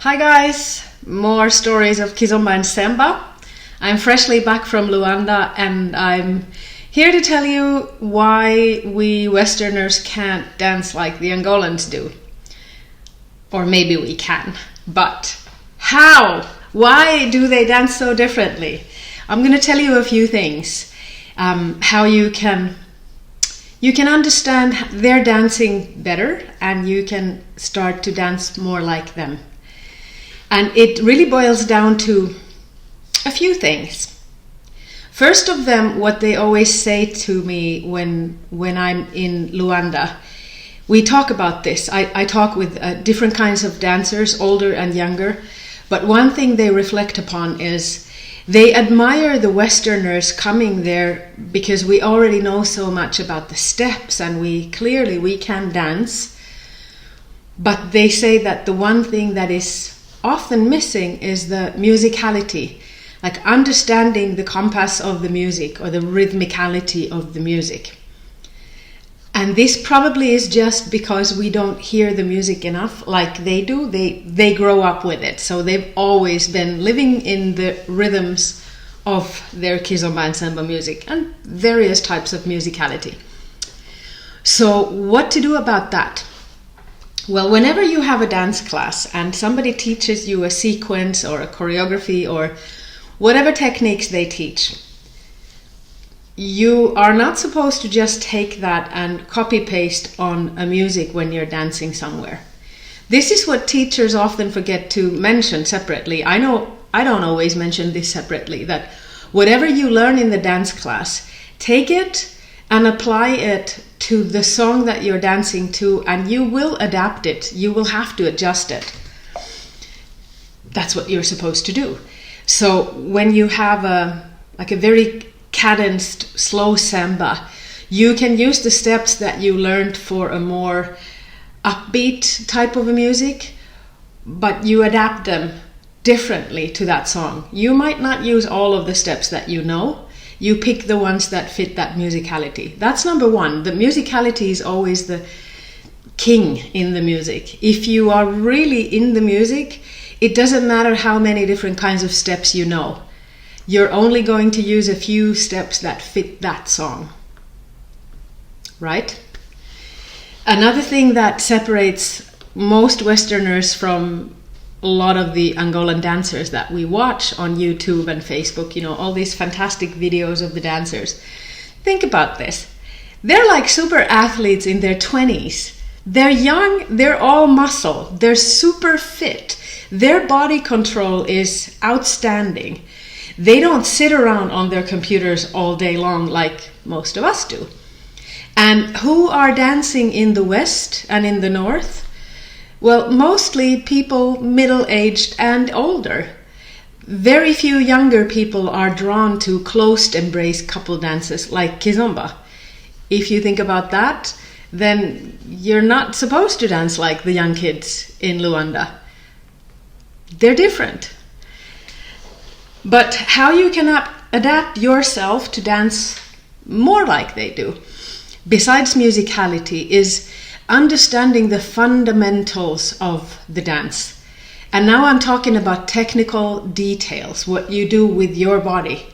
Hi guys, more stories of kizomba and semba. I'm freshly back from Luanda and I'm here to tell you why we Westerners can't dance like the Angolans do. Or maybe we can, but how? Why do they dance so differently? I'm going to tell you a few things. How you can understand their dancing better and you can start to dance more like them. And it really boils down to a few things. First of them, what they always say to me when I'm in Luanda, we talk about this. I talk with different kinds of dancers, older and younger, but one thing they reflect upon is they admire the Westerners coming there because we already know so much about the steps and we can dance. But they say that the one thing that is often missing is the musicality, like understanding the compass of the music or the rhythmicality of the music. And this probably is just because we don't hear the music enough like they do. They grow up with it, so they've always been living in the rhythms of their kizomba and semba music and various types of musicality. So what to do about that? Well, whenever you have a dance class and somebody teaches you a sequence or a choreography or whatever techniques they teach, you are not supposed to just take that and copy paste on a music when you're dancing somewhere. This is what teachers often forget to mention separately. I know I don't always mention this separately, that whatever you learn in the dance class, take it and apply it to the song that you're dancing to, and you will adapt it. You will have to adjust it. That's what you're supposed to do. So when you have a very cadenced slow samba, you can use the steps that you learned for a more upbeat type of a music, but you adapt them differently to that song. You might not use all of the steps that you know. You pick the ones that fit that musicality. That's number one. The musicality is always the king in the music. If you are really in the music, it doesn't matter how many different kinds of steps you know. You're only going to use a few steps that fit that song. Right? Another thing that separates most Westerners from a lot of the Angolan dancers that we watch on YouTube and Facebook, all these fantastic videos of the dancers. Think about this. They're like super athletes in their 20s. They're young, they're all muscle, they're super fit. Their body control is outstanding. They don't sit around on their computers all day long like most of us do. And who are dancing in the West and in the North? Well, mostly people middle-aged and older. Very few younger people are drawn to closed embrace couple dances like kizomba. If you think about that, then you're not supposed to dance like the young kids in Luanda. They're different. But how you can adapt yourself to dance more like they do, besides musicality, is understanding the fundamentals of the dance. And now I'm talking about technical details, what you do with your body.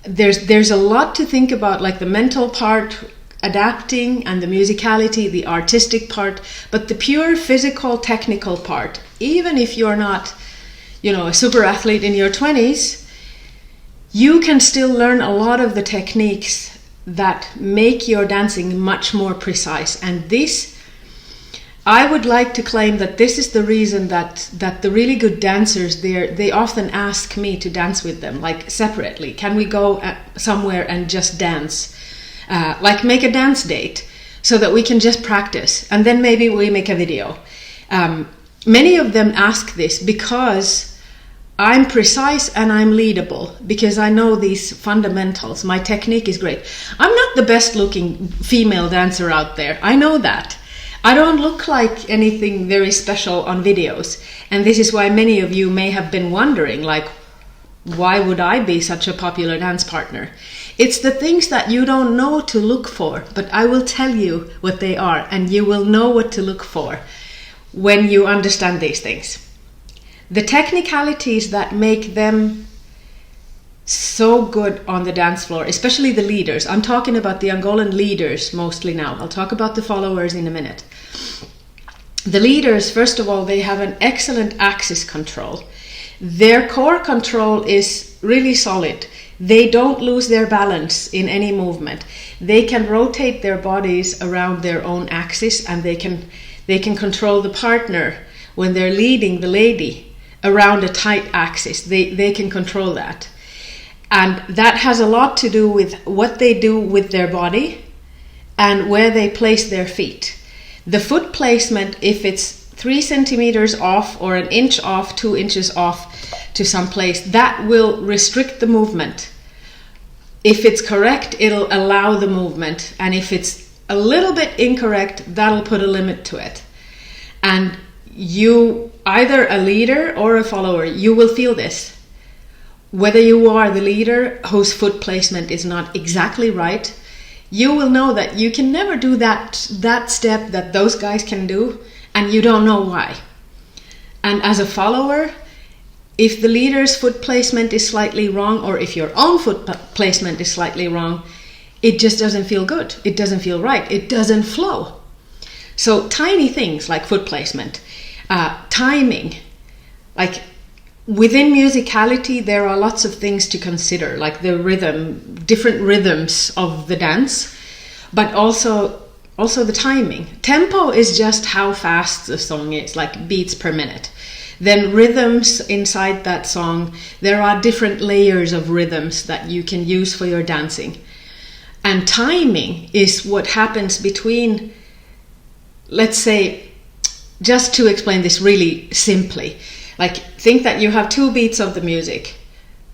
There's a lot to think about, like the mental part, adapting, and the musicality, the artistic part, but the pure physical technical part, even if you're not, a super athlete in your 20s, you can still learn a lot of the techniques that make your dancing much more precise. And this, I would like to claim that this is the reason that the really good dancers, they often ask me to dance with them, like separately. Can we go somewhere and just dance? Like make a dance date so that we can just practice. And then maybe we make a video. Many of them ask this because I'm precise and I'm leadable, because I know these fundamentals. My technique is great. I'm not the best looking female dancer out there. I know that. I don't look like anything very special on videos. And this is why many of you may have been wondering, like, why would I be such a popular dance partner? It's the things that you don't know to look for, but I will tell you what they are, and you will know what to look for when you understand these things. The technicalities that make them so good on the dance floor, especially the leaders. I'm talking about the Angolan leaders mostly now. I'll talk about the followers in a minute. The leaders, first of all, they have an excellent axis control. Their core control is really solid. They don't lose their balance in any movement. They can rotate their bodies around their own axis, and they can control the partner when they're leading the lady around a tight axis. They can control that. And that has a lot to do with what they do with their body and where they place their feet. The foot placement, if it's 3 centimeters off or an inch off, 2 inches off to some place, that will restrict the movement. If it's correct, it'll allow the movement. And if it's a little bit incorrect, that'll put a limit to it. And you, either a leader or a follower, you will feel this. Whether you are the leader whose foot placement is not exactly right, you will know that you can never do that step that those guys can do, and you don't know why. And as a follower, if the leader's foot placement is slightly wrong, or if your own foot placement is slightly wrong, it just doesn't feel good. It doesn't feel right. It doesn't flow. So tiny things like foot placement, timing, like within musicality, there are lots of things to consider, like the rhythm, different rhythms of the dance, but also the timing. Tempo is just how fast the song is, like beats per minute. Then rhythms inside that song, there are different layers of rhythms that you can use for your dancing. And timing is what happens between, let's say, just to explain this really simply, like think that you have 2 beats of the music.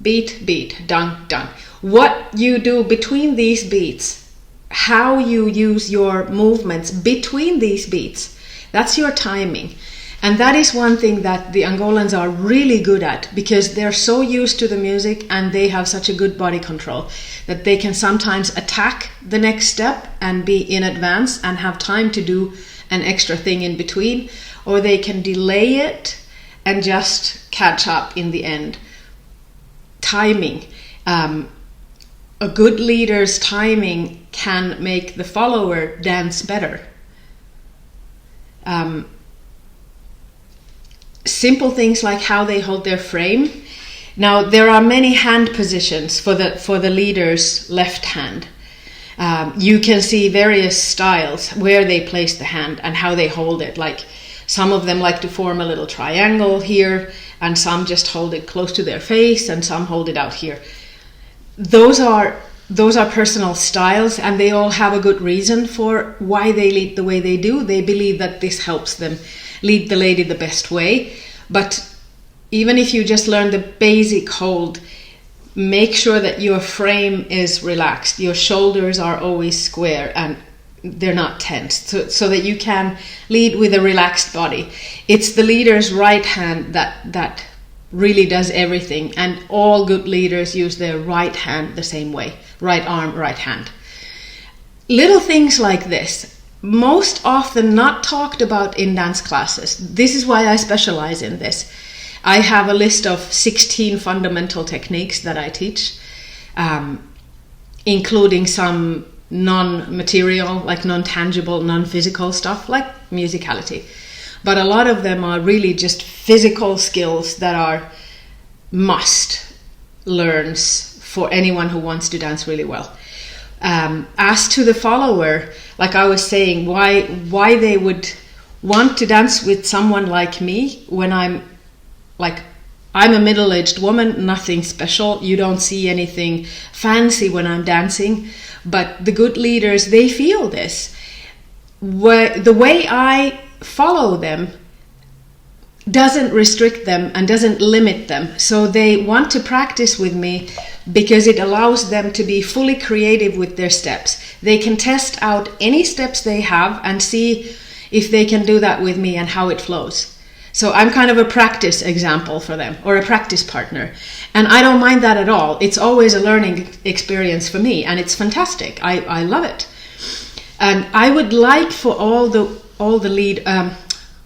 Beat, beat, dun, dun. What you do between these beats, how you use your movements between these beats, that's your timing. And that is one thing that the Angolans are really good at, because they're so used to the music and they have such a good body control that they can sometimes attack the next step and be in advance and have time to do an extra thing in between, or they can delay it and just catch up in the end. Timing. A good leader's timing can make the follower dance better. Simple things like how they hold their frame. Now there are many hand positions for the leader's left hand. You can see various styles where they place the hand and how they hold it. Like some of them like to form a little triangle here, and some just hold it close to their face, and some hold it out here. Those are personal styles, and they all have a good reason for why they lead the way they do. They believe that this helps them lead the lady the best way. But even if you just learn the basic hold, make sure that your frame is relaxed. Your shoulders are always square and they're not tense, so that you can lead with a relaxed body. It's the leader's right hand that really does everything, and all good leaders use their right hand the same way. Right arm, right hand. Little things like this, most often not talked about in dance classes. This is why I specialize in this. I have a list of 16 fundamental techniques that I teach, including some non-material, like non-tangible, non-physical stuff like musicality. But a lot of them are really just physical skills that are must learns for anyone who wants to dance really well. As to the follower, like I was saying, why they would want to dance with someone like me when I'm a middle-aged woman, nothing special. You don't see anything fancy when I'm dancing. But the good leaders, they feel this. The way I follow them doesn't restrict them and doesn't limit them. So they want to practice with me because it allows them to be fully creative with their steps. They can test out any steps they have and see if they can do that with me and how it flows. So I'm kind of a practice example for them, or a practice partner. And I don't mind that at all. It's always a learning experience for me, and it's fantastic. I love it. And I would like for all the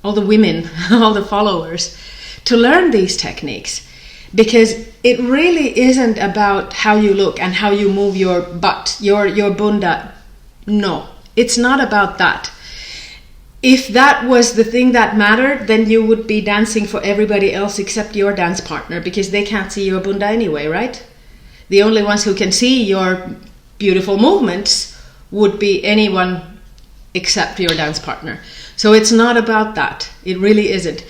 women, all the followers, to learn these techniques, because it really isn't about how you look and how you move your butt, your bunda. No, it's not about that. If that was the thing that mattered, then you would be dancing for everybody else except your dance partner, because they can't see your bunda anyway, right? The only ones who can see your beautiful movements would be anyone except your dance partner. So it's not about that. It really isn't.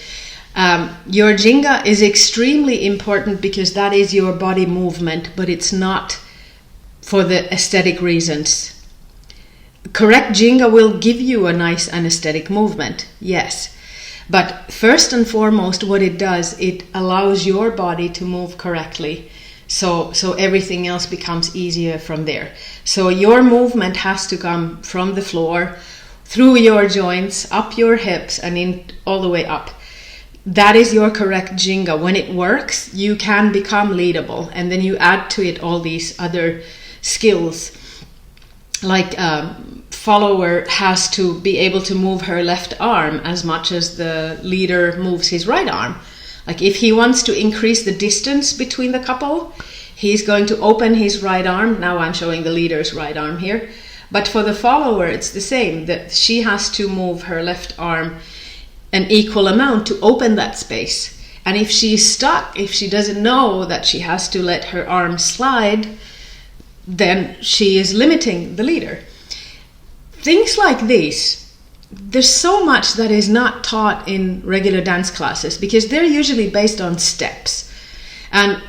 Your Jinga is extremely important because that is your body movement, but it's not for the aesthetic reasons. Correct Jinga will give you a nice and aesthetic movement, yes. But first and foremost, what it does, it allows your body to move correctly. So everything else becomes easier from there. So your movement has to come from the floor, through your joints, up your hips, and in all the way up. That is your correct Jinga. When it works, you can become leadable, and then you add to it all these other skills. Like follower has to be able to move her left arm as much as the leader moves his right arm. Like if he wants to increase the distance between the couple, he's going to open his right arm. Now I'm showing the leader's right arm here. But for the follower, it's the same, that she has to move her left arm an equal amount to open that space. And if she's stuck, if she doesn't know that she has to let her arm slide, then she is limiting the leader. Things like these, there's so much that is not taught in regular dance classes because they're usually based on steps. And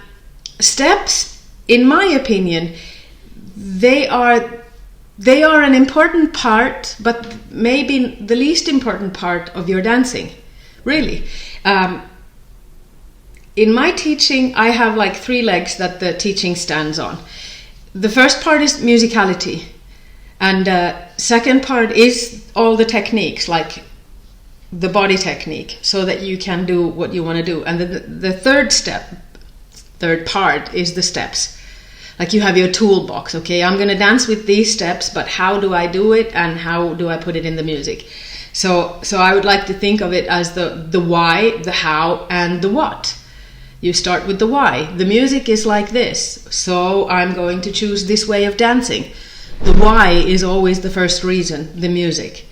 steps, in my opinion, they are an important part, but maybe the least important part of your dancing, really. In my teaching, I have like 3 legs that the teaching stands on. The first part is musicality, and second part is all the techniques, like the body technique, so that you can do what you want to do. And the third part is the steps. Like you have your toolbox, okay, I'm going to dance with these steps, but how do I do it and how do I put it in the music? So I would like to think of it as the why, the how, and the what. You start with the why. The music is like this, so I'm going to choose this way of dancing. The why is always the first reason, the music.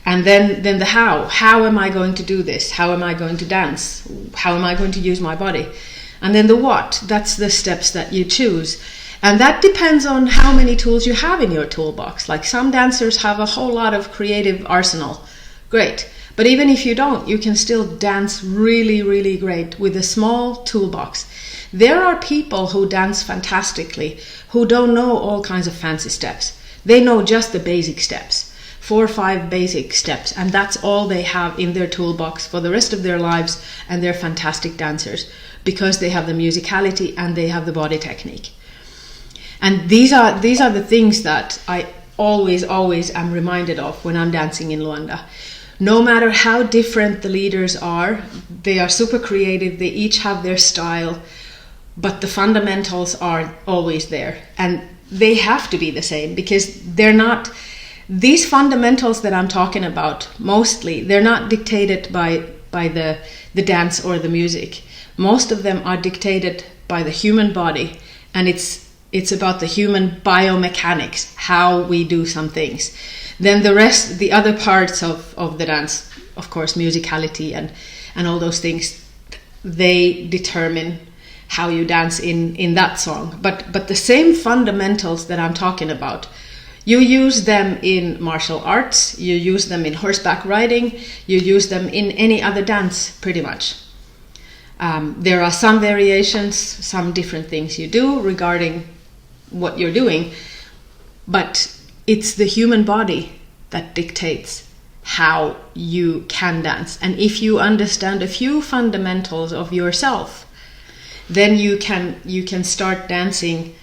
And then the how. How am I going to do this? How am I going to dance? How am I going to use my body? And then the what, that's the steps that you choose. And that depends on how many tools you have in your toolbox. Like some dancers have a whole lot of creative arsenal. Great. But even if you don't, you can still dance really, really great with a small toolbox. There are people who dance fantastically who don't know all kinds of fancy steps. They know just the basic steps, 4 or 5 basic steps, and that's all they have in their toolbox for the rest of their lives, and they're fantastic dancers because they have the musicality and they have the body technique. And these are the things that I always am reminded of when I'm dancing in Luanda. No matter how different the leaders are, they are super creative, they each have their style, but the fundamentals are always there. And they have to be the same because they're not, these fundamentals that I'm talking about, mostly, they're not dictated by the dance or the music. Most of them are dictated by the human body, and it's about the human biomechanics, how we do some things. Then the rest, the other parts of the dance, of course, musicality and all those things, they determine how you dance in that song. But the same fundamentals that I'm talking about, you use them in martial arts, you use them in horseback riding, you use them in any other dance, pretty much. There are some variations, some different things you do regarding what you're doing, but it's the human body that dictates how you can dance. And if you understand a few fundamentals of yourself, then you can start dancing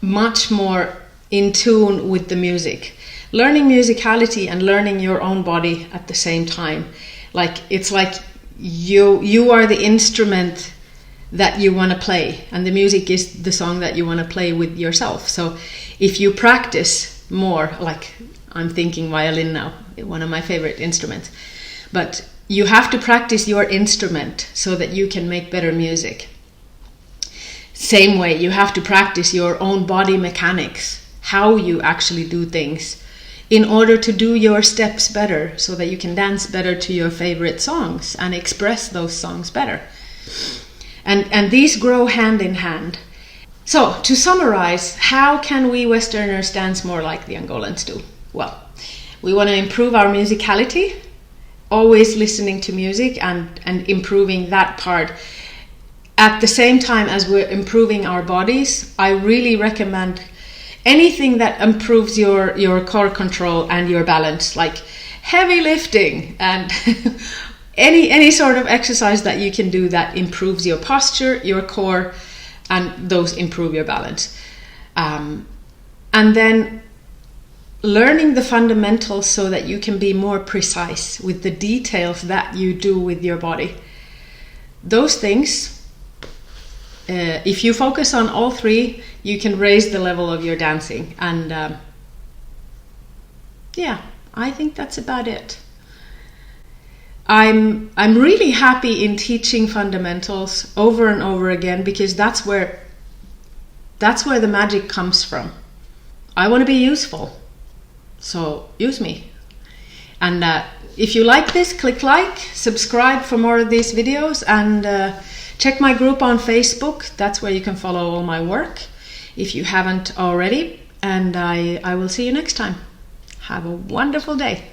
much more in tune with the music. Learning musicality and learning your own body at the same time. Like it's like you are the instrument that you want to play, and the music is the song that you want to play with yourself. So if you practice more, like I'm thinking violin now, one of my favorite instruments, but you have to practice your instrument so that you can make better music. Same way, you have to practice your own body mechanics, how you actually do things, in order to do your steps better so that you can dance better to your favorite songs and express those songs better. And these grow hand in hand. So, to summarize, how can we Westerners dance more like the Angolans do? Well, we want to improve our musicality, always listening to music and improving that part. At the same time as we're improving our bodies, I really recommend anything that improves your core control and your balance, like heavy lifting and any sort of exercise that you can do that improves your posture, your core, and those improve your balance. And then learning the fundamentals so that you can be more precise with the details that you do with your body. Those things, if you focus on all three, you can raise the level of your dancing. And yeah, I think that's about it. I'm really happy in teaching fundamentals over and over again, because that's where the magic comes from. I want to be useful, so use me. And if you like this, click like, subscribe for more of these videos, and check my group on Facebook. That's where you can follow all my work if you haven't already. And I will see you next time. Have a wonderful day.